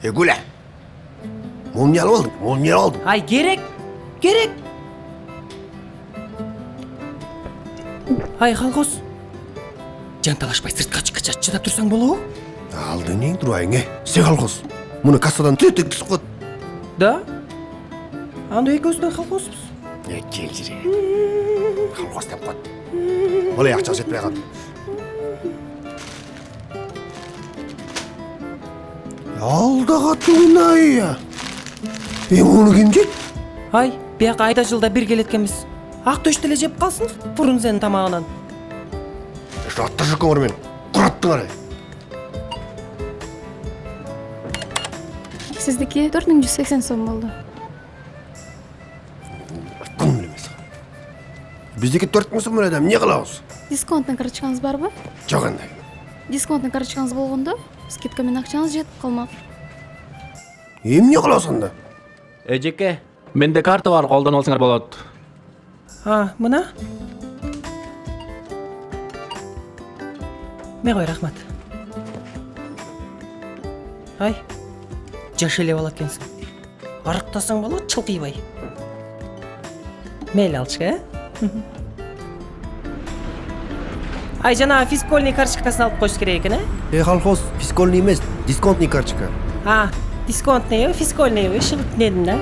Гуля. Молния алдың, молния алдың. Ай, керек. Ай, колхоз. Жанталашпай сыртқа чыккача чыдап турсаң болобу? Алдың ең тұрайың, Се колхоз. Мұны кассадан түтік түсіп қот. Да? Анда экөөбүз колхозбуз. Кел жире. Колхоз деп қот. Олай ақша жетпей қалды. Алдаға туынай. Оны кім жет? Ай, бияқа айда жылда бир келеткенбиз. Ак төш деле жеп калсын Фрунзенин тамагынан. Атта шыққан мен. Құраттың арай. Сиздики 4180 сом болду. Көңіл емес. Біздегі 4000 сом адам не қылауыз? Дисконттун карточкаңыз барбы? Жоқ андай. Дисконттун карточкаңыз болгондо скидка менен акчаңыз жетип калмак. Эмне кыласың анда? Эжеке, менде карта бар, колдонуп алсаңар болот. Мына? Мегой рахмат. Ай, жаш эле бала экенсиң. Арыктасаң болот, чылкыйбай. Мейли алчы, Ай, жана фискольный карточкасын алып коюш керек экен, Колхоз фискольный емес, дисконтный карточка. Дисконтный, фискольный, шылып дедим да.